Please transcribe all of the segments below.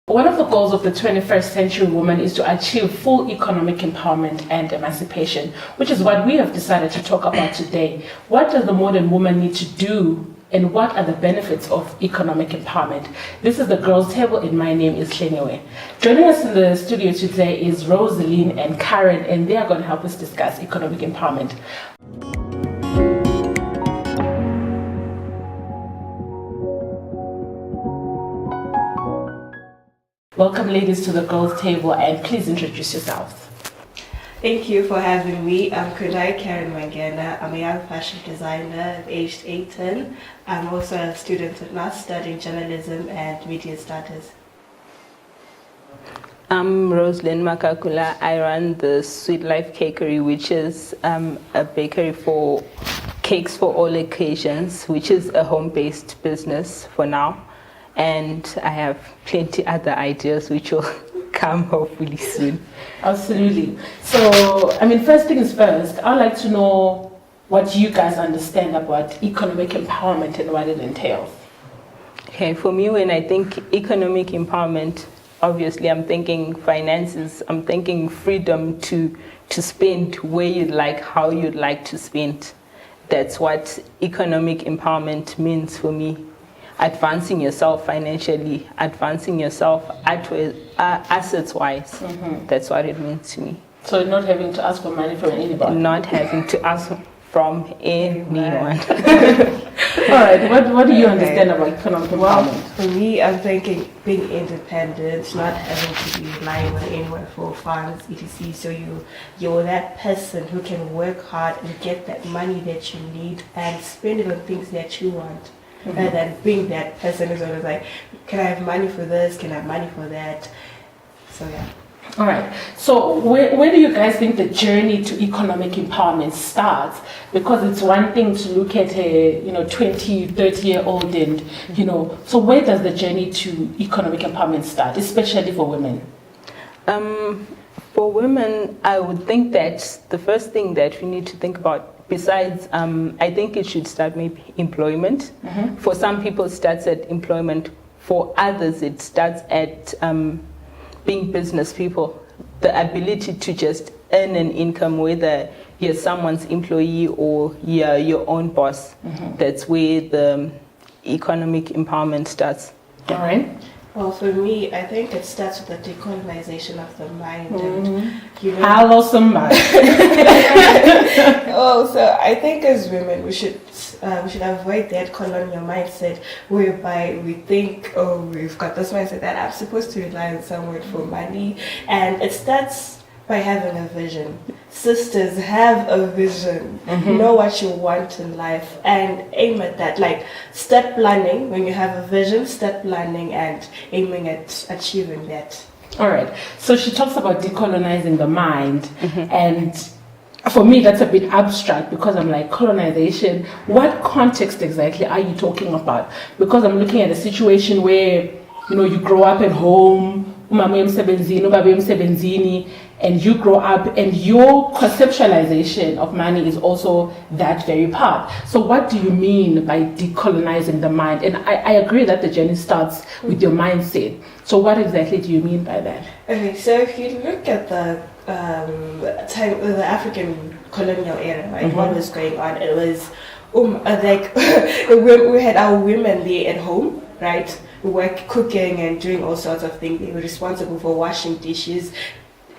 One of the goals of the 21st century woman is to achieve full economic empowerment and emancipation, which is what we have decided to talk about today. What does the modern woman need to do, and what are the benefits of economic empowerment? This is the Girls Table, and my name is Hlengiwe. Joining us in the studio today is Rosaline and Karen, and they are going to help us discuss economic empowerment. Welcome, ladies, to the Girls Table, and please introduce yourselves. Thank you for having me. I'm Kunai Karen Mangena. I'm a young fashion designer aged 18. I'm also a student at NAS studying journalism and media studies. I'm Rosalyn Makakula. I run the Sweet Life Cakery, which is a bakery for cakes for all occasions, which is a home-based business for now. And I have plenty other ideas which will come hopefully soon. Absolutely. So, first things first, I'd like to know what you guys understand about economic empowerment and what it entails. Okay, for me, when I think economic empowerment, obviously I'm thinking finances, I'm thinking freedom to spend where you'd like, how you'd like to spend. That's what economic empowerment means for me. Advancing yourself financially, advancing yourself assets-wise. Mm-hmm. That's what it means to me. So not having to ask for money from anybody? Not having to ask from anyone. All right, what do you understand about economic empowerment? Well, for me, I'm thinking being independent, not having to be relying on anyone for funds, etc. So you're that person who can work hard and get that money that you need and spend it on things that you want. Mm-hmm. And then being that person who's always like, can I have money for this? Can I have money for that? So yeah. All right. So where do you guys think the journey to economic empowerment starts? Because it's one thing to look at a 20, 30-year-old and so where does the journey to economic empowerment start, especially for women? For women, I would think that the first thing that we need to think about, besides, I think it should start maybe employment. Mm-hmm. For some people, it starts at employment. For others, it starts at being business people. The ability to just earn an income, whether you're someone's employee or you're your own boss. Mm-hmm. That's where the economic empowerment starts. All right. Well, for me, I think it starts with the decolonization of the mind. Mm-hmm. And, Hello, somebody. So I think as women, we should avoid that colonial mindset whereby we think, we've got this mindset that I'm supposed to rely on someone for money. And it starts by having a vision. Sisters, have a vision. Mm-hmm. Know what you want in life and aim at that. Like, start planning. When you have a vision, start planning and aiming at achieving that. All right. So she talks about decolonizing the mind. Mm-hmm. And for me, that's a bit abstract because I'm like, colonization, what context exactly are you talking about? Because I'm looking at a situation where, you grow up at home, and you grow up and your conceptualization of money is also that very part. So what do you mean by decolonizing the mind? And I agree that the journey starts with your mindset. So what exactly do you mean by that? Okay, so if you look at the the African colonial era, right? Mm-hmm. What was going on? It was we had our women there at home, right? We were cooking and doing all sorts of things. They were responsible for washing dishes,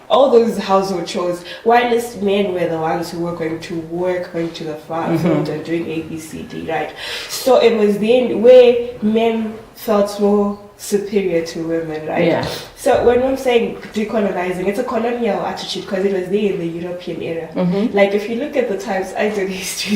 all those household chores, whilst men were the ones who were going to work, going to the farm, mm-hmm. and doing ABCD, right? So it was then where men felt more superior to women, right? Yeah. So when I'm saying decolonizing, it's a colonial attitude because it was there in the European era. Mm-hmm. Like if you look at the times, I did history,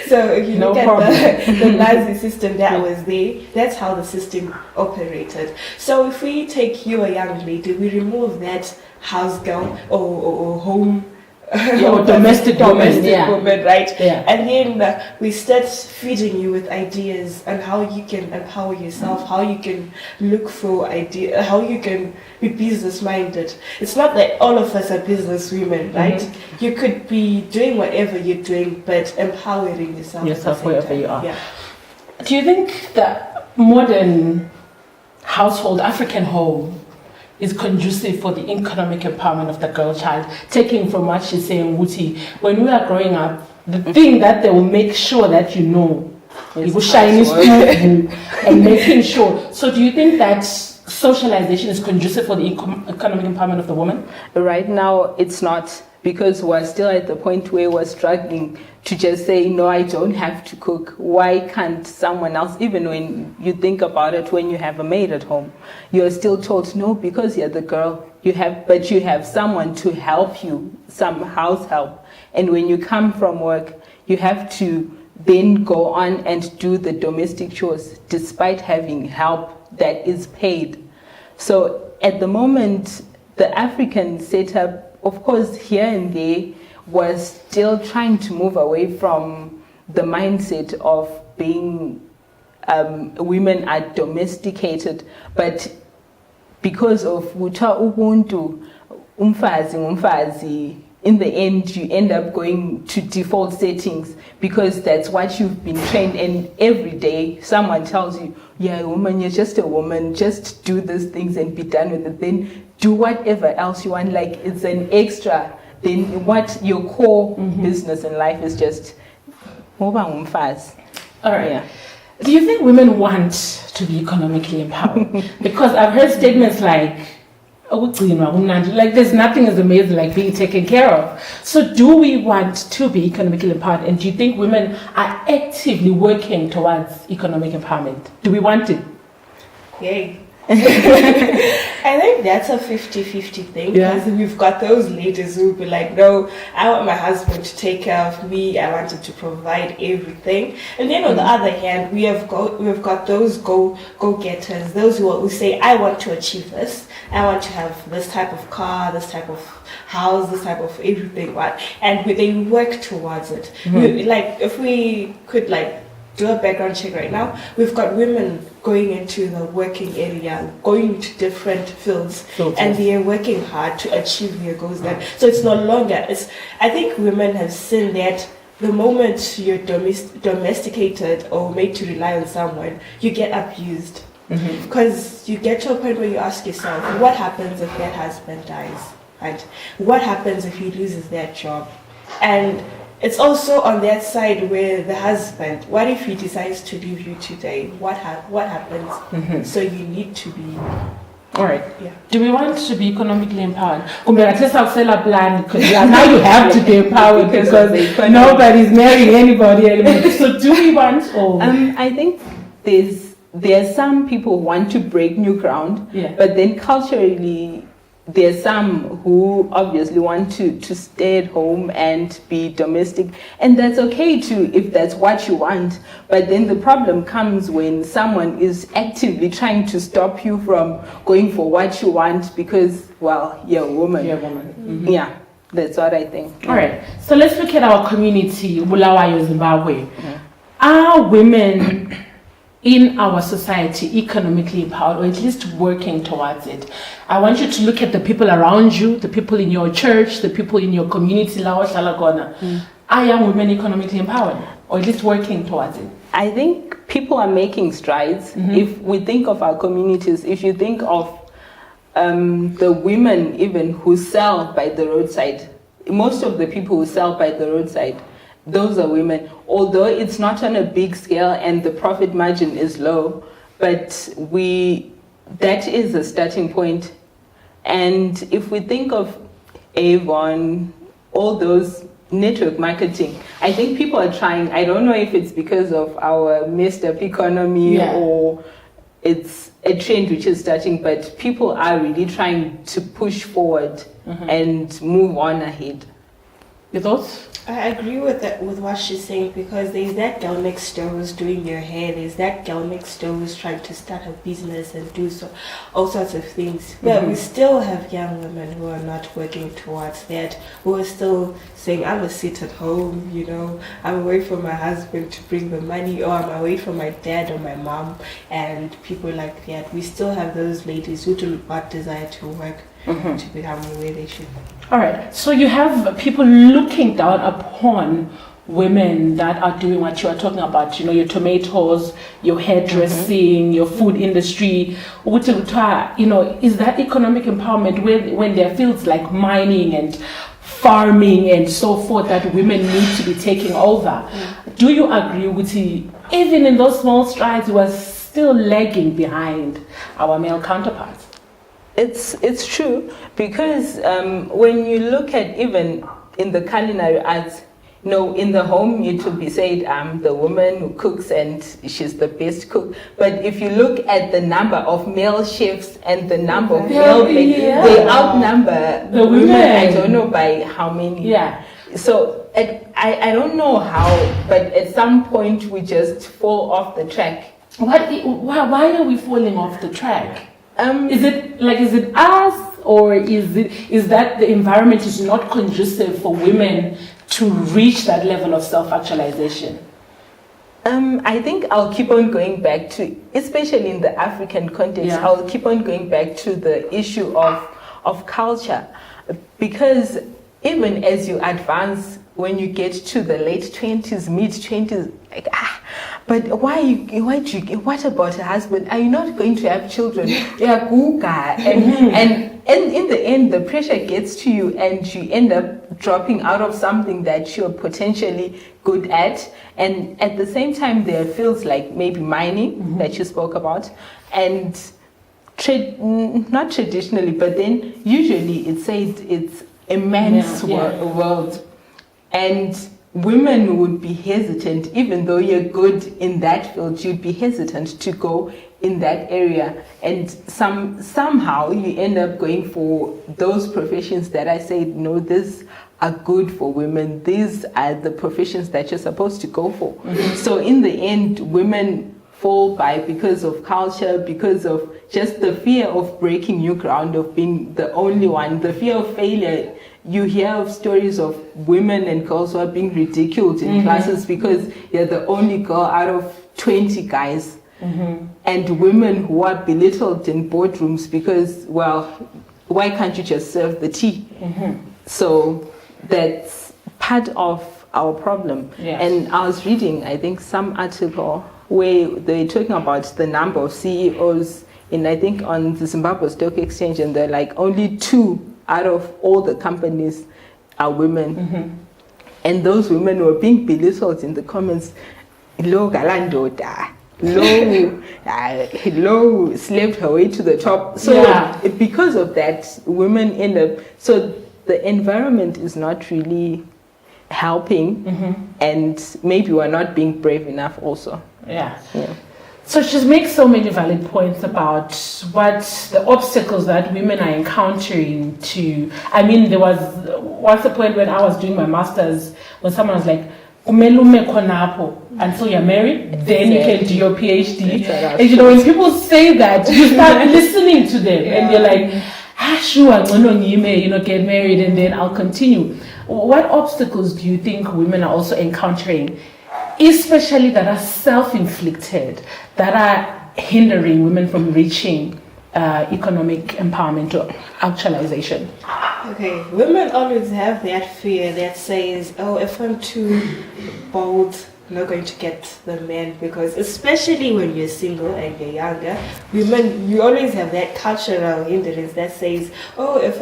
so if you look at the Nazi system that was there, that's how the system operated. So if we take you, a young lady, we remove that house girl or home or domestic woman, right? Yeah. And then we start feeding you with ideas on how you can empower yourself, how you can look for ideas, how you can be business minded. It's not that all of us are business women, right? Mm-hmm. You could be doing whatever you're doing, but empowering yourself wherever you are. Yeah. Do you think that modern household, African home, is conducive for the economic empowerment of the girl child? Taking from what she's saying, Wuti, when we are growing up, the thing that they will make sure that you know, you will shine this and making sure. So do you think that socialization is conducive for the economic empowerment of the woman? Right now, it's not, because we're still at the point where we're struggling to just say, no, I don't have to cook. Why can't someone else? Even when you think about it, when you have a maid at home, you're still told, no, because you're the girl, but you have someone to help you, some house help. And when you come from work, you have to then go on and do the domestic chores despite having help that is paid. So at the moment, the African setup, of course, here and there, was still trying to move away from the mindset of being women are domesticated, but because of Wuta Ubuntu, umfazi, in the end, you end up going to default settings because that's what you've been trained. And every day, someone tells you, yeah, woman, you're just a woman, just do these things and be done with it. Then do whatever else you want, like it's an extra. Then what your core business in life is just move on fast. All right. Yeah. Do you think women want to be economically empowered? Because I've heard statements like there's nothing as amazing like being taken care of. So do we want to be economically empowered? And do you think women are actively working towards economic empowerment? Do we want it? Yay. I think that's a 50-50 thing, because we've got those ladies who be like, no, I want my husband to take care of me, I want him to provide everything. And then on the other hand, we've got those go-getters, those who say, I want to achieve this, I want to have this type of car, this type of house, this type of everything, right? And they work towards it. If we could do a background check right now, we've got women going into the working area, going to different fields, and they are working hard to achieve their goals. So it's no longer, I think women have seen that the moment you're domesticated or made to rely on someone, you get abused. Because you get to a point where you ask yourself, what happens if that husband dies? Right? What happens if he loses that job? And it's also on that side where the husband, what if he decides to leave you today? What happens? So you need to be... All right. Yeah. Do we want to be economically empowered? Plan, because now you have to be empowered because nobody's marrying anybody anymore. So do we want I think there are some people who want to break new ground, but then culturally there's some who obviously want to stay at home and be domestic, and that's okay too if that's what you want. But then the problem comes when someone is actively trying to stop you from going for what you want because, well, you're a woman. Yeah, that's what I think. All right, so let's look at our community, Bulawayo, Zimbabwe. Are women in our society economically empowered, or at least working towards it? I want you to look at the people around you, the people in your church, the people in your community. Are young women economically empowered, or at least working towards it? I think people are making strides. If we think of our communities, if you think of the women even who sell by the roadside, most of the people who sell by the roadside, those are women, although it's not on a big scale and the profit margin is low, but that is a starting point. And if we think of Avon, all those network marketing, I think people are trying. I don't know if it's because of our messed up economy or it's a trend which is starting, but people are really trying to push forward and move on ahead. Your thoughts? I agree with what she's saying, because there's that girl next door who's doing your hair, there's that girl next door who's trying to start a business and do all sorts of things. But we still have young women who are not working towards that, who are still saying, I'm a sit at home, I'm away from my husband to bring the money, or I'm away from my dad or my mom, and people like that. We still have those ladies who do not desire to work to become where they should be. All right, so you have people looking down upon women that are doing what you are talking about, you know, your tomatoes, your hairdressing, your food industry, you know, is that economic empowerment when there are fields like mining and farming and so forth that women need to be taking over? Do you agree with even in those small strides, we are still lagging behind our male counterparts? It's true, because when you look at even in the culinary arts, you know, in the home it will be said, the woman who cooks and she's the best cook. But if you look at the number of male chefs and the number of male bakers, they outnumber the women. I don't know by how many. Yeah. So I don't know how, but at some point we just fall off the track. Why are we falling off the track? Is it us, or is that the environment is not conducive for women to reach that level of self-actualization? I think I'll keep on going back to, especially in the African context, I'll keep on going back to the issue of culture, because even as you advance, when you get to the late 20s, mid-20s, like, but what about a husband? Are you not going to have children? Yeah, guga. And in the end, the pressure gets to you and you end up dropping out of something that you're potentially good at. And at the same time, there are fields like maybe mining that you spoke about. And not traditionally, but then usually it says it's a man's world. And women would be hesitant, even though you're good in that field, you'd be hesitant to go in that area. And somehow you end up going for those professions that I say, no, these are good for women. These are the professions that you're supposed to go for. So in the end, women fall by because of culture, because of just the fear of breaking new ground, of being the only one, the fear of failure. You hear of stories of women and girls who are being ridiculed in classes because you're the only girl out of 20 guys. And women who are belittled in boardrooms because, well, why can't you just serve the tea? So that's part of our problem. And I was reading, I think, some article where they're talking about the number of CEOs in, I think, on the Zimbabwe Stock Exchange, and they're like only 2 out of all the companies are women. And those women were being belittled in the comments. Low galandoda, low slaved her way to the top. So because of that, women end up, so the environment is not really helping, and maybe we're not being brave enough also. So she makes so many valid points about what the obstacles that women are encountering I mean, there was once a point when I was doing my master's, when someone was like, until you're married, then you can do your PhD. And you know, when people say that, you start listening to them, and you're like, sure, you know, get married and then I'll continue. What obstacles do you think women are also encountering, especially that are self-inflicted, that are hindering women from reaching economic empowerment or actualization? Okay, women always have that fear that says, oh, if I'm too bold, I'm not going to get the man, because especially when you're single and you're younger, women, you always have that cultural hindrance that says, oh, if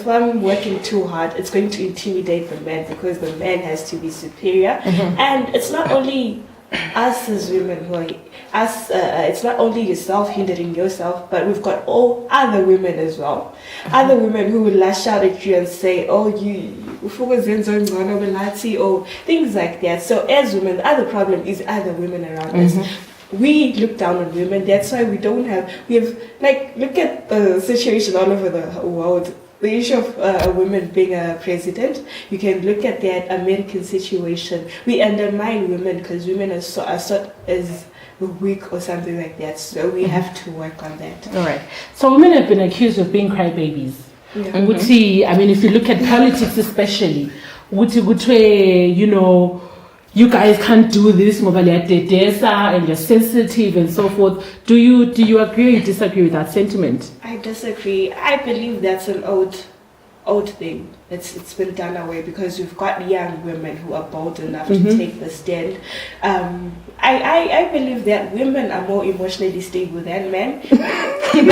I'm working too hard, it's going to intimidate the man because the man has to be superior. And it's not only us as women who are it's not only yourself hindering yourself, but we've got all other women as well. Other women who will lash out at you and say, oh, or things like that. So as women, the other problem is other women around us. We look down on women. That's why we have, like, look at the situation all over the world. The issue of women being a president, you can look at that American situation. We undermine women because women are so as weak or something like that. So we have to work on that. All right. So women have been accused of being crybabies. I mean, if you look at politics especially, you know, you guys can't do this, and you're sensitive and so forth. Do you agree or you disagree with that sentiment? I disagree. I believe that's an old old thing. It's been done away because we've got young women who are bold enough to take the stand. I believe that women are more emotionally stable than men. That's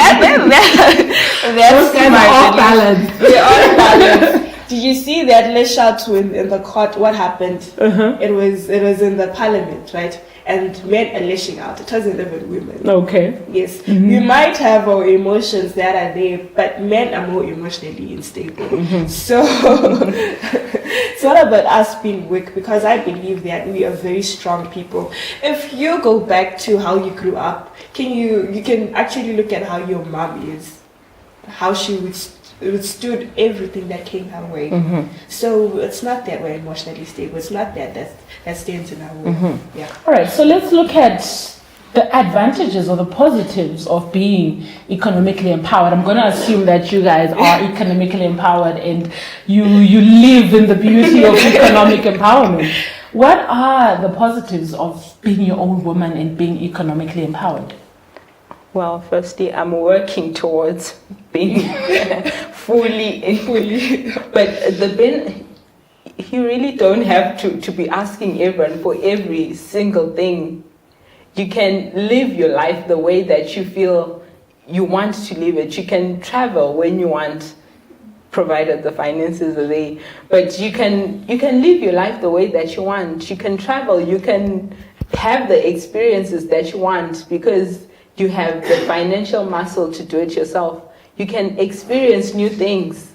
all balanced. They're all balanced. Did you see that lash out in the court? What happened? It was in the parliament, right? And men are lashing out. It wasn't even women. Okay. Yes. We might have our emotions that are there, but men are more emotionally unstable. So it's not about us being weak, because I believe that we are very strong people. If you go back to how you grew up, you can actually look at how your mom is, how she withstood everything that came her way. So it's not that we're emotionally stable. It's not that stands in our way. Yeah. All right, so let's look at the advantages or the positives of being economically empowered. I'm going to assume that you guys are economically empowered and you live in the beauty of economic empowerment. What are the positives of being your own woman and being economically empowered? Well, firstly, I'm working towards being fully. But you really don't have to be asking everyone for every single thing. You can live your life the way that you feel you want to live it. You can travel when you want, provided the finances are there. But you can live your life the way that you want. You can travel. You can have the experiences that you want because you have the financial muscle to do it yourself. You can experience new things.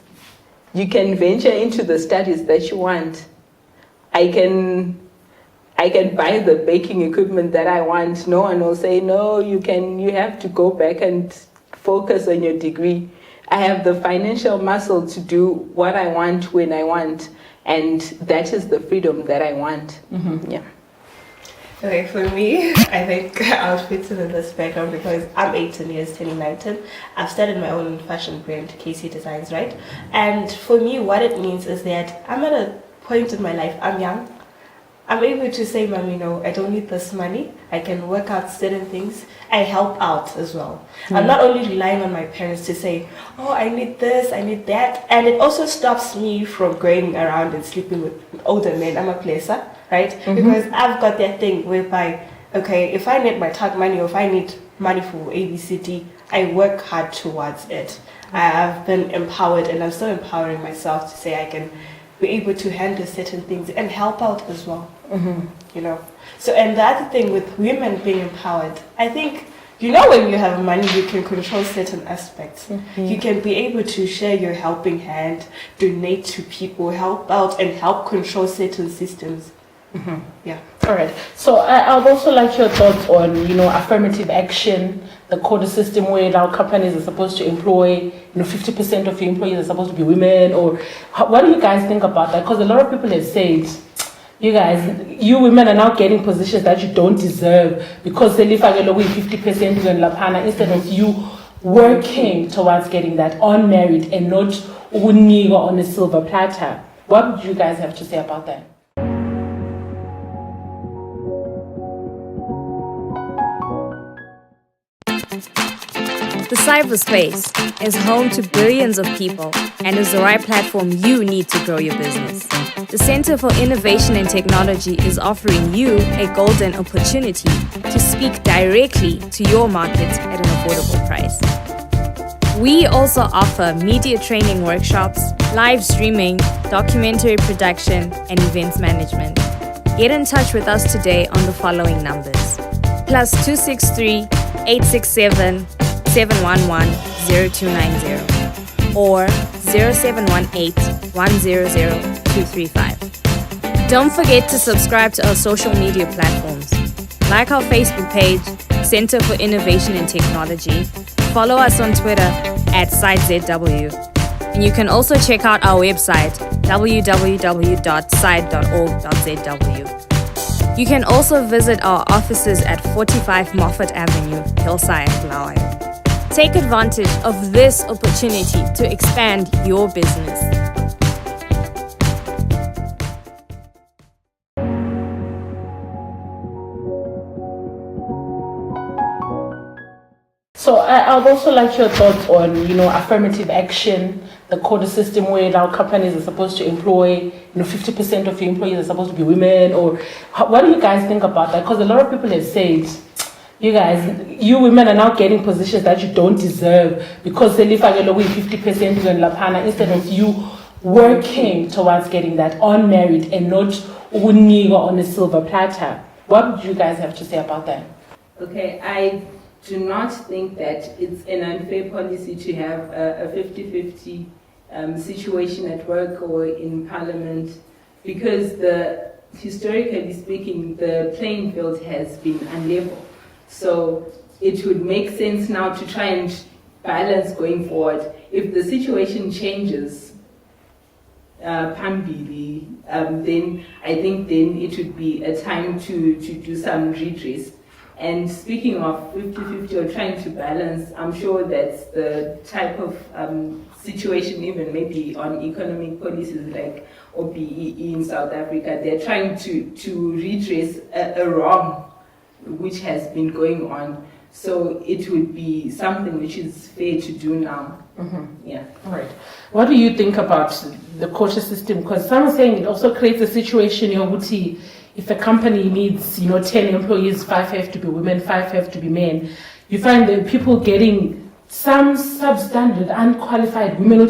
You can venture into the studies that you want. I can buy the baking equipment that I want. No one will say, no, you have to go back and focus on your degree. I have the financial muscle to do what I want when I want. And that is the freedom that I want. Yeah. Okay, for me, I think I'll fit in this background because I'm 18 years, turning 19. I've started my own fashion brand, KC Designs, right? And for me, what it means is that I'm at a point in my life, I'm young. I'm able to say, Mom, I don't need this money. I can work out certain things. I help out as well. I'm not only relying on my parents to say, oh, I need this, I need that. And it also stops me from going around and sleeping with older men. I'm a placer, right? Because I've got that thing whereby, okay, if I need my tag money or if I need money for ABCD, I work hard towards it. I have been empowered and I'm still empowering myself to say I can be able to handle certain things and help out as well. So, and the other thing with women being empowered, I think, when you have money, you can control certain aspects. You can be able to share your helping hand, donate to people, help out and help control certain systems. Yeah. All right. So I'd also like your thoughts on, affirmative action, the quota system where now companies are supposed to employ, 50% of your employees are supposed to be women, or what do you guys think about that? Because a lot of people have said, you women are now getting positions that you don't deserve because they live like 50% in Lapana instead of you working towards getting that on merit and not on a silver platter. What would you guys have to say about that? The cyberspace is home to billions of people and is the right platform you need to grow your business. The Center for Innovation and Technology is offering you a golden opportunity to speak directly to your market at an affordable price. We also offer media training workshops, live streaming, documentary production, and events management. Get in touch with us today on the following numbers: +263 867 711-0290 or 0718-100-235. Don't forget to subscribe to our social media platforms. Like our Facebook page, Center for Innovation and Technology. Follow us on Twitter @SiteZW. And you can also check out our website, www.site.org.zw. You can also visit our offices at 45 Moffat Avenue, Hillside, Bulawayo. Take advantage of this opportunity to expand your business. So I'd also like your thoughts on, affirmative action, the quota system where now companies are supposed to employ, 50% of your employees are supposed to be women, or what do you guys think about that? Because a lot of people have said, you women are now getting positions that you don't deserve because they live like 50% in Lapana instead of you working towards getting that on merit and not on a silver platter. What would you guys have to say about that? Okay, I do not think that it's an unfair policy to have a 50-50 situation at work or in parliament, because historically speaking, the playing field has been unlevel. So it would make sense now to try and balance going forward. If the situation changes, Pambili, then I think then it would be a time to do some redress. And speaking of 50-50 or trying to balance, I'm sure that's the type of situation, even maybe on economic policies like OBE in South Africa, they're trying to redress a wrong which has been going on. So it would be something which is fair to do now. Mm-hmm. Yeah. All right. What do you think about the quota system? Because some are saying it also creates a situation, if a company needs, 10 employees, 5 have to be women, 5 have to be men, you find the people getting some substandard, unqualified women. What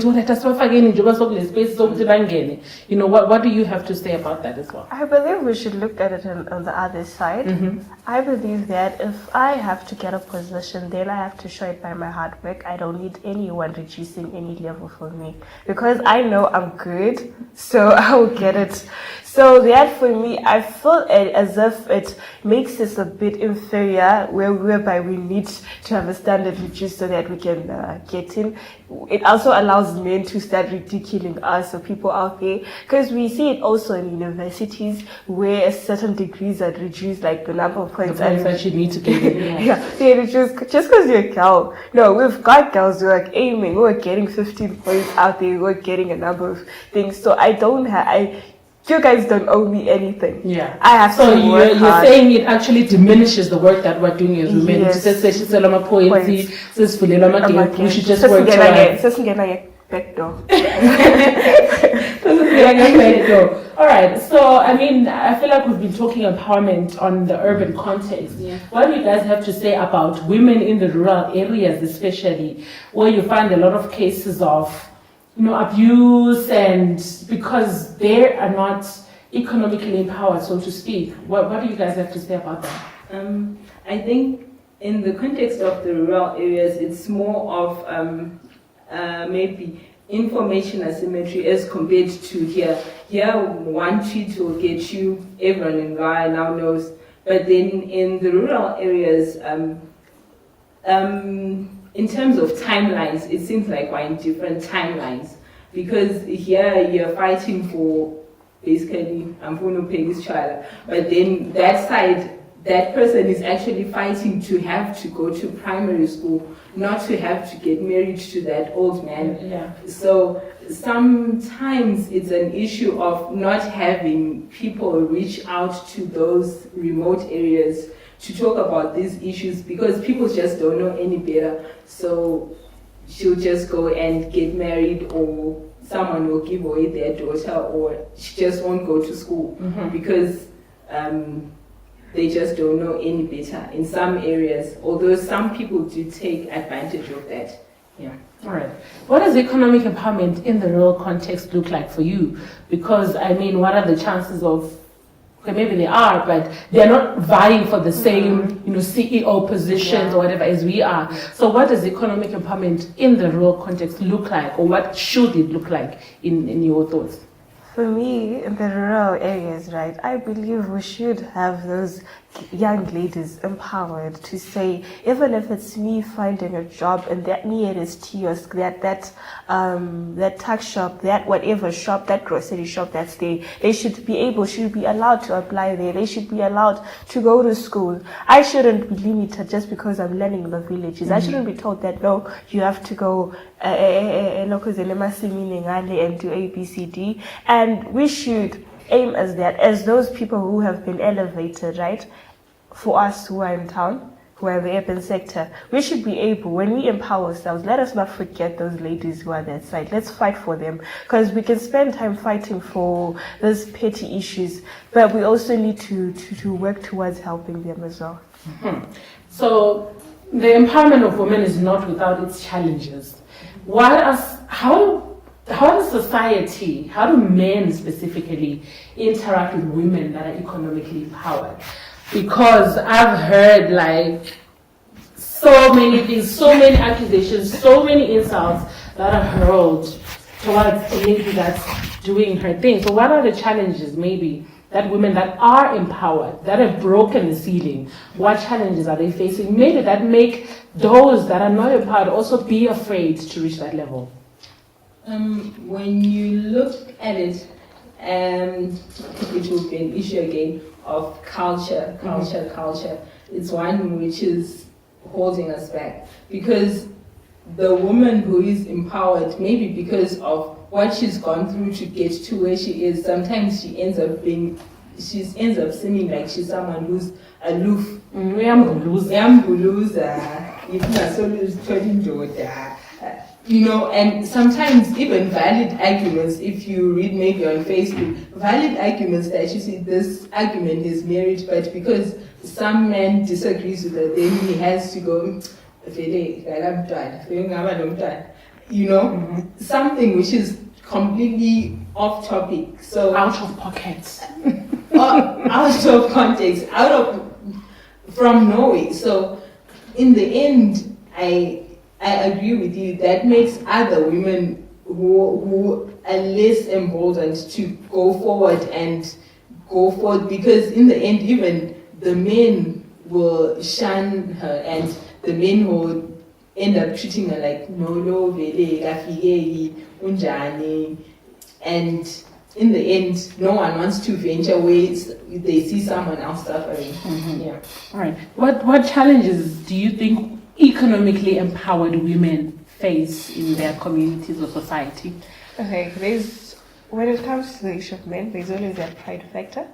do you have to say about that as well? I believe we should look at it on the other side. Mm-hmm. I believe that if I have to get a position, then I have to show it by my hard work. I don't need anyone reducing any level for me, because I know I'm good, so I will get it. So that for me, I feel as if it makes us a bit inferior, whereby we need to have a standard reduced so that we can get in. It also allows men to start ridiculing us, so people out there, because we see it also in universities where certain degrees are reduced, like the number of points that you need to get in. Yeah, they reduce just because you're a girl. No, we've got girls who are aiming, who are getting 15 points out there, who are getting a number of things. So you guys don't owe me anything. Yeah. I have so to work you're hard. saying it actually diminishes the work that we're doing as women. Yes. We should just work hard. Back door. All right. So, I feel like we've been talking empowerment on the urban context. Yeah. What do you guys have to say about women in the rural areas, especially, where you find a lot of cases of abuse, and because they are not economically empowered, so to speak? What do you guys have to say about that? I think in the context of the rural areas, it's more of maybe information asymmetry as compared to here. Here, one tweet will get you, everyone in Raya now knows. But then in the rural areas, in terms of timelines, it seems like we're in different timelines, because here you're fighting for basically Amfuno Peggy's child, but then that side, that person is actually fighting to have to go to primary school, not to have to get married to that old man. Yeah. So sometimes it's an issue of not having people reach out to those remote areas to talk about these issues, because people just don't know any better. So she'll just go and get married, or someone will give away their daughter, or she just won't go to school because they just don't know any better in some areas, although some people do take advantage of that. Yeah. All right. What does economic empowerment in the rural context look like for you? Because, what are the chances of, maybe they are, but they're not vying for the same, CEO positions or whatever as we are. So what does economic empowerment in the rural context look like, or what should it look like in your thoughts? For me, in the rural areas, right, I believe we should have those young ladies empowered to say, even if it's me finding a job in that nearest kiosk, that tuck shop, that whatever shop, that grocery shop that's there, they should be allowed to apply there. They should be allowed to go to school. I shouldn't be limited just because I'm learning in the villages. I shouldn't be told that, no, you have to go and do A, B, C, D. And we should aim as those people who have been elevated, right? For us who are in town, who are in the urban sector, we should be able, when we empower ourselves, let us not forget those ladies who are that side. Let's fight for them, because we can spend time fighting for those petty issues, but we also need to work towards helping them as well. So the empowerment of women is not without its challenges. How does society, how do men specifically interact with women that are economically empowered? Because I've heard like so many things, so many accusations, so many insults that are hurled towards a lady that's doing her thing. So what are the challenges maybe that women that are empowered, that have broken the ceiling, what challenges are they facing? Maybe that make those that are not empowered also be afraid to reach that level. When you look at it, it will be an issue again of culture. It's one which is holding us back, because the woman who is empowered, maybe because of what she's gone through to get to where she is, sometimes she ends up seeming like she's someone who's aloof. You know, and sometimes even valid arguments, if you read maybe on Facebook, valid arguments that you see this argument is merit, but because some man disagrees with it, then he has to go, you know, something which is completely off topic. So Out of pocket. out of context, from nowhere. So in the end, I agree with you. That makes other women who are less emboldened to go forward, because in the end, even the men will shun her, and the men will end up treating her like no, and in the end, no one wants to venture where they see someone else suffering. Yeah. All right. What challenges do you think economically empowered women face in their communities or society? Okay, when it comes to the issue of men, there's always that pride factor.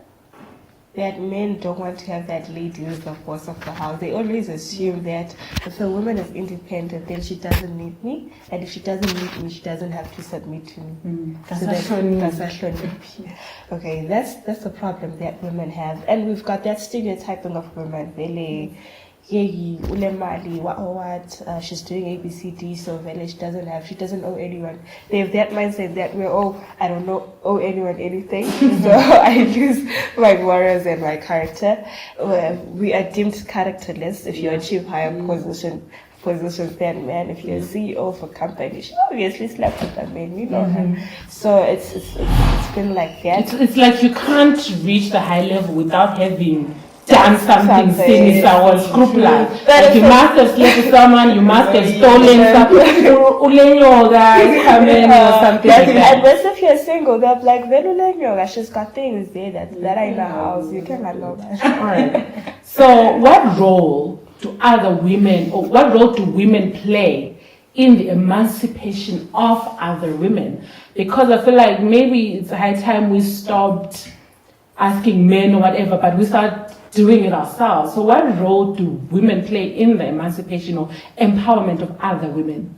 That men don't want to have that lady who's the boss of the house. They always assume that if a woman is independent, then she doesn't need me, and if she doesn't need me, she doesn't have to submit to me. Okay, that's the problem that women have, and we've got that stereotyping of women. Really, she's doing ABCD, so she doesn't owe anyone. They have that mindset that I don't owe anyone anything, so I lose my morals and my character. We are deemed characterless if you achieve higher positions than men. If you're a CEO of a company, you should obviously slept with a man, you know. So it's been like that. It's like you can't reach the high level without having done something sinister or scrupulous. Like you must have slept with someone, you must have stolen something, or something like that. Unless if you're single, they're like, she's got things there that are in the house, you cannot know that. Alright. So what role do women play in the emancipation of other women? Because I feel like maybe it's high time we stopped asking men or whatever, but we start doing it ourselves. So what role do women play in the emancipation or empowerment of other women?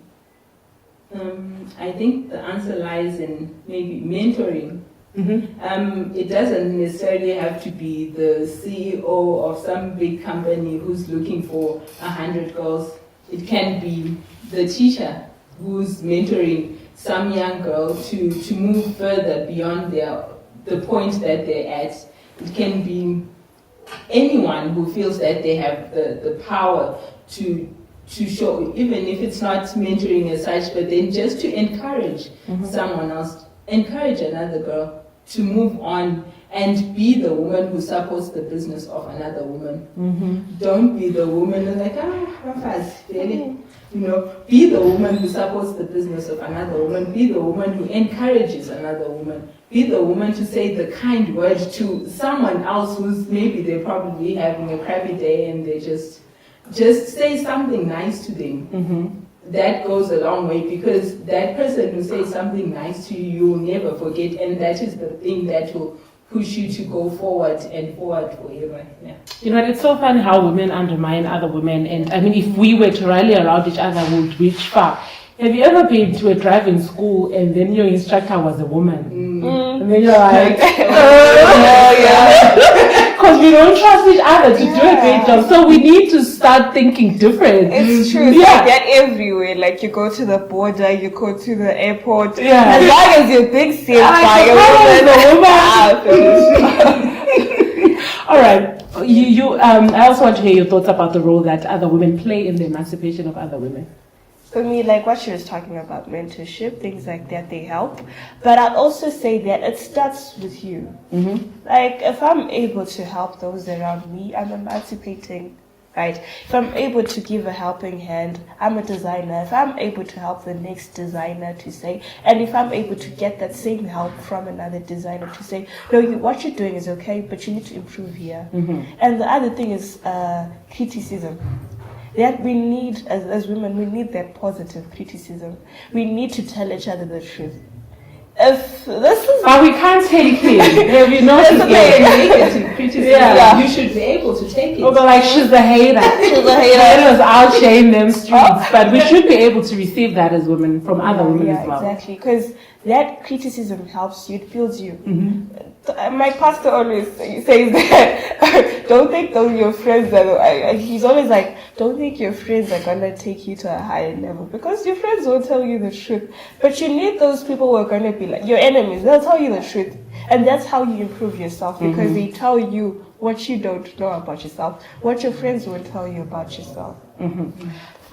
I think the answer lies in maybe mentoring. It doesn't necessarily have to be the CEO of some big company who's looking for 100 girls. It can be the teacher who's mentoring some young girl to move further beyond the point that they're at. It can be anyone who feels that they have the power to show, even if it's not mentoring as such, but then just to encourage someone else, encourage another girl to move on and be the woman who supports the business of another woman. Don't be the woman who's like, really? You know, be the woman who supports the business of another woman. Be the woman who encourages another woman. Be the woman to say the kind word to someone else who's maybe they're probably having a crappy day, and they just say something nice to them. That goes a long way, because that person who says something nice to you, you'll never forget, and that is the thing that will push you to go forward and forward forever. Yeah. You know, it's so funny how women undermine other women. And I mean, if we were to rally around each other, we would reach far. Have you ever been to a driving school and then your instructor was a woman? And then you're like, because we don't trust each other to do a great job. So we need to start thinking different. It's true. It's like that everywhere. Like you go to the border, you go to the airport. Yeah. As long as you're big saved by a woman. All right. I also want to hear your thoughts about the role that other women play in the emancipation of other women. For me, like what she was talking about, mentorship, things like that, they help. But I'd also say that it starts with you. Like, if I'm able to help those around me, I'm emancipating, right? If I'm able to give a helping hand, I'm a designer. If I'm able to help the next designer to say, and if I'm able to get that same help from another designer to say, no, what you're doing is okay, but you need to improve here. And the other thing is criticism. That we need, as women, we need that positive criticism. We need to tell each other the truth. If this is... But we can't take it. Have you noticed Negative criticism, you should be able to take it. Oh, but like, she's a hater. She's a hater. Haters outshame them streets. But we should be able to receive that as women from other women as well. Exactly. Because that criticism helps you, it builds you. My pastor always says that, don't think those your friends are, he's always like, don't think your friends are going to take you to a higher level, because your friends won't tell you the truth. But you need those people who are going to be like your enemies, they'll tell you the truth. And that's how you improve yourself, because they tell you what you don't know about yourself, what your friends won't tell you about yourself.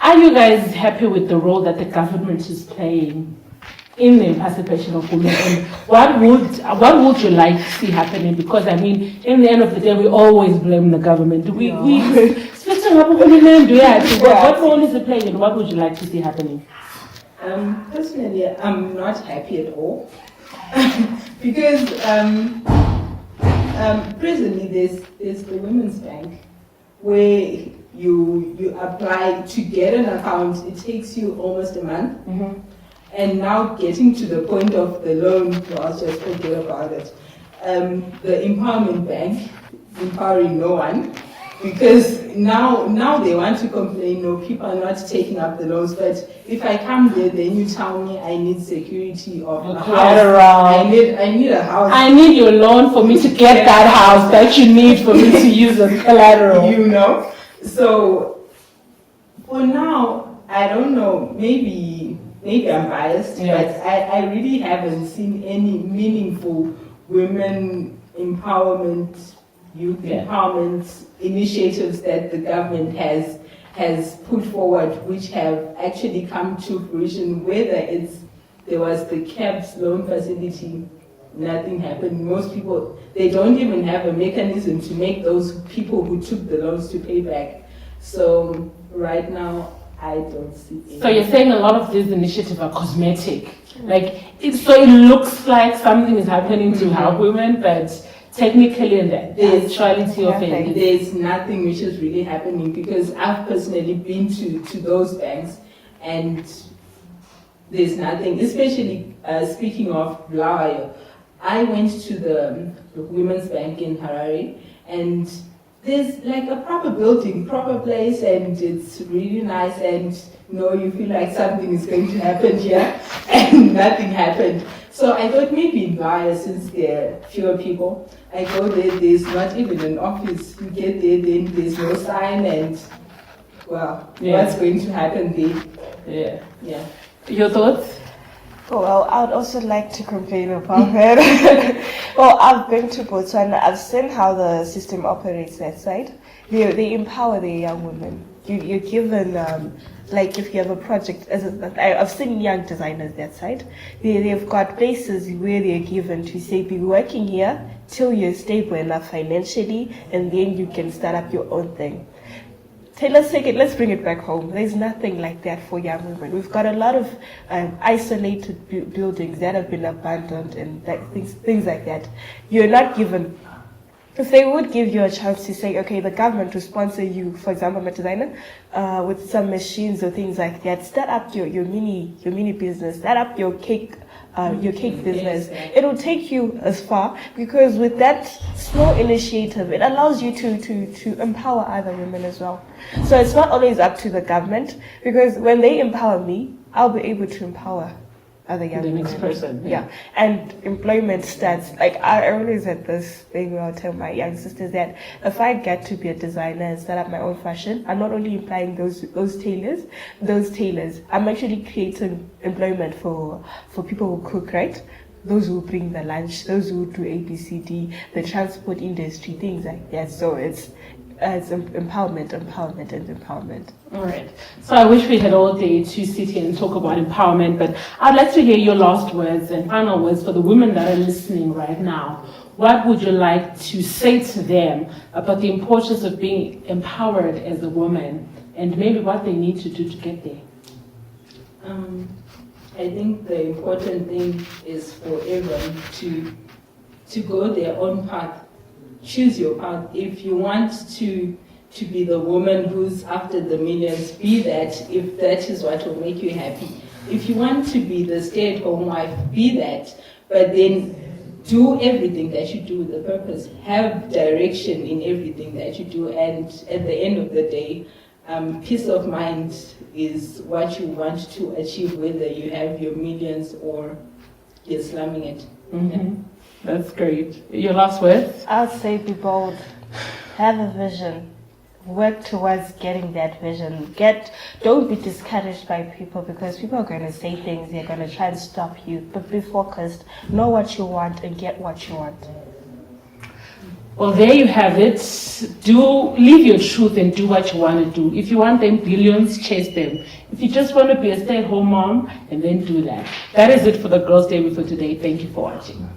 Are you guys happy with the role that the government is playing in the emancipation of women? And what would you like to see happening? Because I mean, in the end of the day, we always blame the government. What role is it playing, and what would you like to see happening? Personally, I'm not happy at all. Because presently there's the Women's Bank, where you apply to get an account. It takes you almost a month. And now getting to the point of the loan, well, just forget about it. The Empowerment Bank, empowering no one, because now they want to complain, no, people are not taking up the loans, but if I come there, then you tell me I need security of a house. I need a house. I need your loan for me to get that house that you need for me to use as collateral. You know? So, for now, I don't know, maybe I'm biased, but I really haven't seen any meaningful women empowerment, youth empowerment initiatives that the government has put forward, which have actually come to fruition. Whether there was the CAPS loan facility, nothing happened. Most people, they don't even have a mechanism to make those people who took the loans to pay back. So right now, I don't see it. So you're saying a lot of these initiatives are cosmetic. Like, so it looks like something is happening to help women, but technically in the actuality of it, there's nothing which is really happening, because I've personally been to those banks and there's nothing, especially speaking of Blawayo. I went to the Women's Bank in Harare, and there's like a proper building, proper place, and it's really nice, and you feel like something is going to happen here, and nothing happened. So I thought maybe in Blawayo, since there are fewer people, I go there, there's not even an office. You get there, then there's no sign, and what's going to happen there? Yeah. Your thoughts? Oh, well, I would also like to complain about it. Well, I've been to Botswana. I've seen how the system operates that side. They empower the young women. You're given, like if you have a project, I've seen young designers that side. They've got places where they're given to say, be working here till you're stable enough financially, and then you can start up your own thing. Let's bring it back home. There's nothing like that for young women. We've got a lot of isolated buildings that have been abandoned and things like that. You're not given if they would give you a chance to say, okay, the government will sponsor you, for example, a designer, with some machines or things like that, start up your mini business, start up your cake business. It will take you as far, because with that small initiative, it allows you to empower other women as well. So it's not always up to the government, because when they empower me, I'll be able to empower other young The next women. person. Yeah, and employment stats. Like I always had this thing where I'll tell my young sisters that if I get to be a designer and start up my own fashion, I'm not only employing those tailors. I'm actually creating employment for people who cook, right? Those who bring the lunch, those who do ABCD, the transport industry, things like that. So it's empowerment. All right. So I wish we had all day to sit here and talk about empowerment, but I'd like to hear your last words and final words for the women that are listening right now. What would you like to say to them about the importance of being empowered as a woman, and maybe what they need to do to get there? I think the important thing is for everyone to go their own path. Choose your path. If you want to be the woman who's after the millions, be that, if that is what will make you happy. If you want to be the stay-at-home wife, be that, but then do everything that you do with a purpose. Have direction in everything that you do, and at the end of the day, peace of mind is what you want to achieve, whether you have your millions or you're slumming it. Mm-hmm. That's great. Your last words? I'll say be bold. Have a vision. Work towards getting that vision. Don't be discouraged by people, because people are going to say things, they're going to try and stop you. But be focused. Know what you want and get what you want. Well, there you have it. Live your truth and do what you want to do. If you want them billions, chase them. If you just want to be a stay-at-home mom, and then do that. That is it for the Girls' Day for today. Thank you for watching.